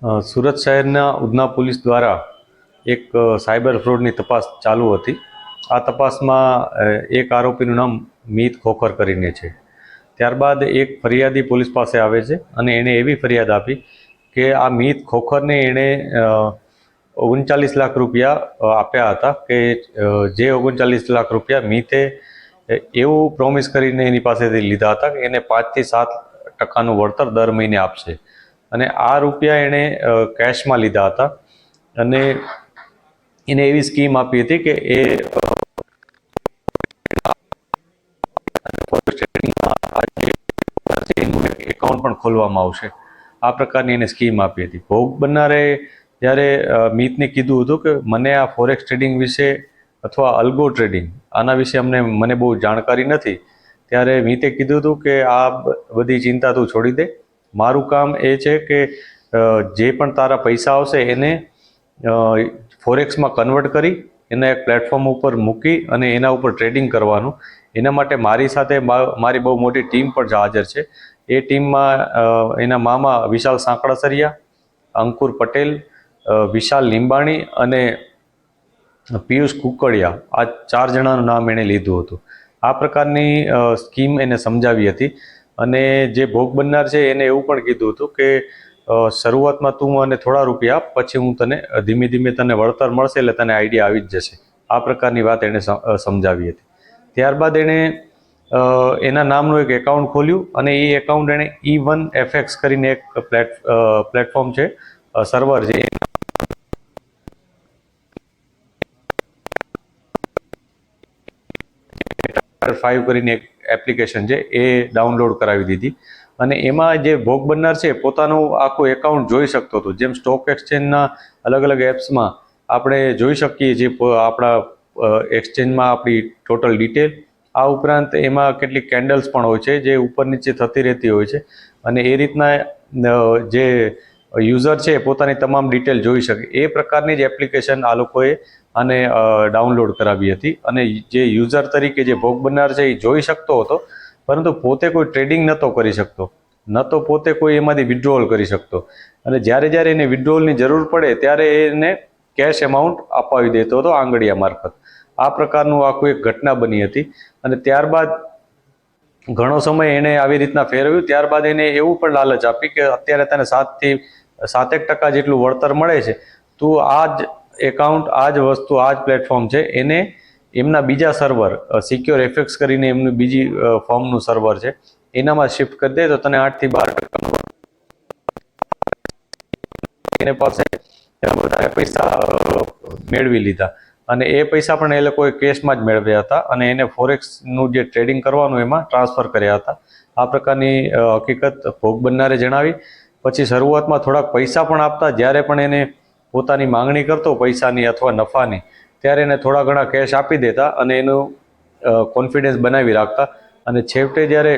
સુરત શહેરના ઉધના પોલીસ દ્વારા એક સાયબર ફ્રોડની તપાસ ચાલુ હતી। આ તપાસમાં એક આરોપીનું નામ મીત ખોખર કરીને છે। ત્યારબાદ એક ફરિયાદી પોલીસ પાસે આવે છે અને એણે એવી ફરિયાદ આપી કે આ મીત ખોખરને એણે 39 લાખ રૂપિયા આપ્યા હતા કે જે 39 લાખ રૂપિયા મીતે એવું પ્રોમિસ કરીને એની પાસેથી લીધા હતા કે એને 5 થી 7% વળતર દર મહિને આપશે। અને આ રૂપિયા એણે કેશમાં લીધા હતા અને એને એવી સ્કીમ આપી હતી કે એ એકાઉન્ટ પણ ખોલવામાં આવશે। આ પ્રકારની એને સ્કીમ આપી હતી। ભોગ બનનારે જ્યારે મીતને કીધું હતું કે મને આ ફોરેક્સ ટ્રેડિંગ વિશે અથવા અલ્ગો ટ્રેડિંગ આના વિશે મને બહુ જાણકારી નથી, ત્યારે મીતે કીધું હતું કે આ બધી ચિંતા તું છોડી દે, મારું કામ એ છે કે જે પણ તારા પૈસા આવશે એને ફોરેક્સમાં કન્વર્ટ કરી એના એક પ્લેટફોર્મ ઉપર મૂકી અને એના ઉપર ટ્રેડિંગ કરવાનું। એના માટે મારી સાથે મારી બહુ મોટી ટીમ પણ હાજર છે। એ ટીમમાં એના મામા વિશાલ સાંકળાસરિયા, અંકુર પટેલ, વિશાલ લીંબાણી અને પિયુષ કુકડિયા, આ 4 જણાનું નામ એણે લીધું હતું। આ પ્રકારની સ્કીમ એને સમજાવી હતી અને જે ભોગ બનનાર છે એને એવું પણ કીધું હતું કે શરૂઆતમાં તું મને થોડા રૂપિયા આપ, પછી હું તને ધીમે ધીમે તને વળતર મળશે એટલે તને આઈડિયા આવી જ જશે। આ પ્રકારની વાત એણે સમજાવી હતી। ત્યારબાદ એણે એના નામનું એક એકાઉન્ટ ખોલ્યું અને એ એકાઉન્ટ એણે E1FX કરીને એક પ્લેટફોર્મ છે, સર્વર છે, 5 કરીને એક એપ્લિકેશન છે એ ડાઉનલોડ કરાવી દીધી અને એમાં જે ભોગ બનનાર છે પોતાનું આખું એકાઉન્ટ જોઈ શકતો હતો। જેમ સ્ટોક એક્સચેન્જના અલગ અલગ એપ્સમાં આપણે જોઈ શકીએ જે આપણા એક્સચેન્જમાં આપણી ટોટલ ડિટેલ, આ ઉપરાંત એમાં કેટલીક કેન્ડલ્સ પણ હોય છે જે ઉપર નીચે થતી રહેતી હોય છે અને એ રીતના જે યુઝર છે પોતાની તમામ ડિટેલ જોઈ શકે। એ પ્રકારની જ એપ્લિકેશન આ લોકોએ આને ડાઉનલોડ કરાવી હતી અને જે યુઝર તરીકે જે ભોગ બનનાર છે એ જોઈ શકતો હતો, પરંતુ પોતે કોઈ ટ્રેડિંગ નહોતો કરી શકતો, ન તો પોતે કોઈ એમાંથી વિડ્રોવલ કરી શકતો અને જ્યારે જ્યારે એને વિડ્રોવલની જરૂર પડે ત્યારે એને કેશ એમાઉન્ટ અપાવી દેતો હતો આંગળીયા મારફત। આ પ્રકારનું આખું એક ઘટના બની હતી અને ત્યારબાદ ઘણો સમય એણે આવી રીતના ફેરવ્યું। ત્યારબાદ એને એવું પણ લાલચ આપી કે અત્યારે તને 7 થી 7% જેટલું વળતર મળે છે, તું આ જ એકાઉન્ટ, આ જ વસ્તુ, આ જ પ્લેટફોર્મ છે એને એમના બીજા સર્વર સિક્યોર એફએક્સ કરીને એમનું બીજી ફોર્મનું સર્વર છે એનામાં શિફ્ટ કરી દે તો તને 8 થી 12% એને પાસે વધારે પૈસા મેળવી લીધા અને એ પૈસા પણ એ લોકોએ કેશમાં જ મેળવ્યા હતા અને એને ફોરેક્સનું જે ટ્રેડિંગ કરવાનું એમાં ટ્રાન્સફર કર્યા હતા। આ પ્રકારની હકીકત ભોગ બનનારે જણાવી। પછી શરૂઆતમાં થોડાક પૈસા પણ આપતા, જ્યારે પણ એને પોતાની માંગણી કરતો પૈસાની અથવા નફાની, ત્યારે એને થોડા ઘણા કેશ આપી દેતા અને એનું કોન્ફિડન્સ બનાવી રાખતા અને છેવટે જ્યારે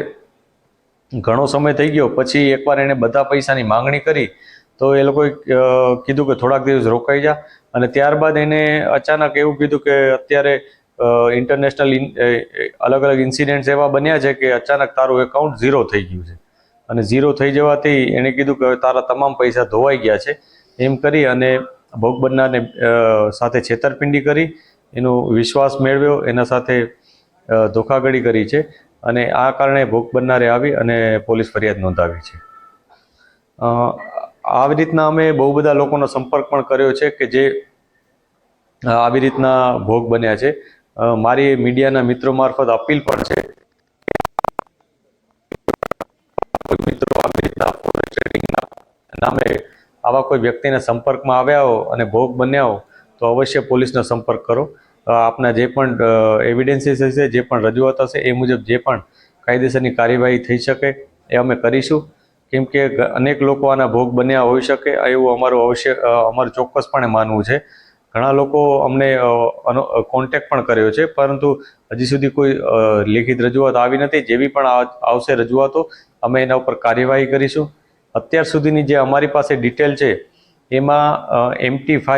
ઘણો સમય થઈ ગયો પછી એકવાર એણે બધા પૈસાની માંગણી કરી તો એ લોકોએ કીધું કે થોડાક દિવસ રોકાઈ જા અને ત્યારબાદ એને અચાનક એવું કીધું કે અત્યારે ઇન્ટરનેશનલ અલગ અલગ ઇન્સિડન્ટ્સ એવા બન્યા છે કે અચાનક તારું એકાઉન્ટ ઝીરો થઈ ગયું છે અને ઝીરો થઈ જવાથી એણે કીધું કે તારા તમામ પૈસા ધોવાઈ ગયા છે। એમ કરી અને ભોગ બનનારને સાથે છેતરપિંડી કરી, એનો વિશ્વાસ મેળવ્યો, એના સાથે ધોખાધડી કરી છે અને આ કારણે ભોગ બનનારે આવી અને પોલીસ ફરિયાદ નોંધાવી છે। આવી રીતના અમે બહુ બધા લોકોનો સંપર્ક પણ કર્યો છે કે જે આવી રીતના ભોગ બન્યા છે। મારી મીડિયાના મિત્રો મારફત અપીલ પણ છે, મિત્રો આવી રીતના ફોરેક્સ ટ્રેડિંગના નામે આવા કોઈ વ્યક્તિના સંપર્કમાં આવ્યા હો અને ભોગ બન્યા હો તો અવશ્ય પોલીસનો સંપર્ક કરો। આપના જે પણ એવિડન્સીસ હશે, જે પણ રજૂઆત હશે એ મુજબ જે પણ કાયદેસરની કાર્યવાહી થઈ શકે એ અમે કરીશું, કેમ કે અનેક લોકો આના ભોગ બન્યા હોઈ શકે એવું અમારું ચોક્કસપણે માનવું છે। ઘણા લોકો અમને કોન્ટેક્ટ પણ કર્યો છે, પરંતુ હજી સુધી કોઈ લેખિત રજૂઆત આવી નથી। જેવી પણ આવશે રજૂઆતો અમે એના ઉપર કાર્યવાહી કરીશું। અત્યાર સુધીની જે અમારી પાસે ડિટેલ છે એમાં MT5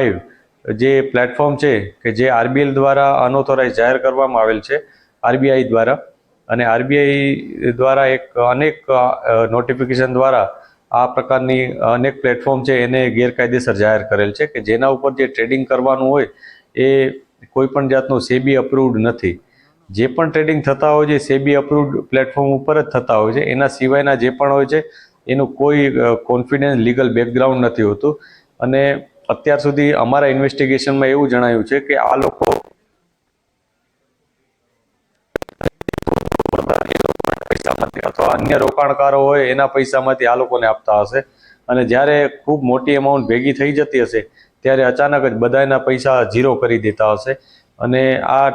જે પ્લેટફોર્મ છે કે જે RBL દ્વારા અનઓથોરાઇઝ જાહેર કરવામાં આવેલ છે RBI દ્વારા, અને RBI દ્વારા અનેક નોટિફિકેશન દ્વારા આ પ્રકારની અનેક પ્લેટફોર્મ છે એને ગેરકાયદેસર જાહેર કરેલ છે કે જેના ઉપર જે ટ્રેડિંગ કરવાનું હોય એ કોઈ પણ જાતનું સેબી અપ્રુવડ નથી. જે પણ ટ્રેડિંગ થતા હોય છે સેબી અપ્રુવડ પ્લેટફોર્મ ઉપર જ થતા હોય છે. એના સિવાયના જે પણ હોય છે એનું કોઈ કોન્ફિડન્સ લીગલ બેકગ્રાઉન્ડ નથી હોતું. અને અત્યાર સુધી અમારા ઇન્વેસ્ટિગેશનમાં એવું જણાયું છે કે આ લોકો પૈસામાંથી અથવા અન્ય રોકાણકારો હોય એના પૈસામાંથી આ લોકોને આપતા હશે. અને જ્યારે ખૂબ મોટી અમાઉન્ટ ભેગી થઈ જતી હશે ત્યારે અચાનક જ બધાના પૈસા ઝીરો કરી દેતા હશે. અને આ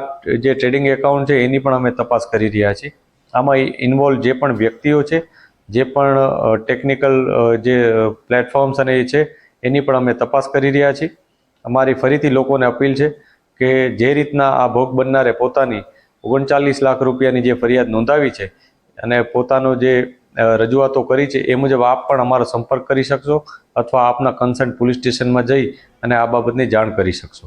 જે ટ્રેડિંગ એકાઉન્ટ છે એની પણ અમે તપાસ કરી રહ્યા છીએ. આમાં ઇન્વોલ્વ જે પણ વ્યક્તિઓ છે, જે પણ ટેકનિકલ જે પ્લેટફોર્મ્સ અને એ છે એની પણ અમે તપાસ કરી રહ્યા છીએ. અમારી ફરીથી લોકોને અપીલ છે કે જે રીતના આ ભોગ બનનારે પોતાની 39 લાખ રૂપિયાની જે ફરિયાદ નોંધાવી છે અને પોતાનો જે રજૂઆતો કરી છે એ મુજબ આપ પણ અમારો સંપર્ક કરી શકશો અથવા આપના કન્સર્ન પોલીસ સ્ટેશનમાં જઈ અને આ બાબતની જાણ કરી શકશો.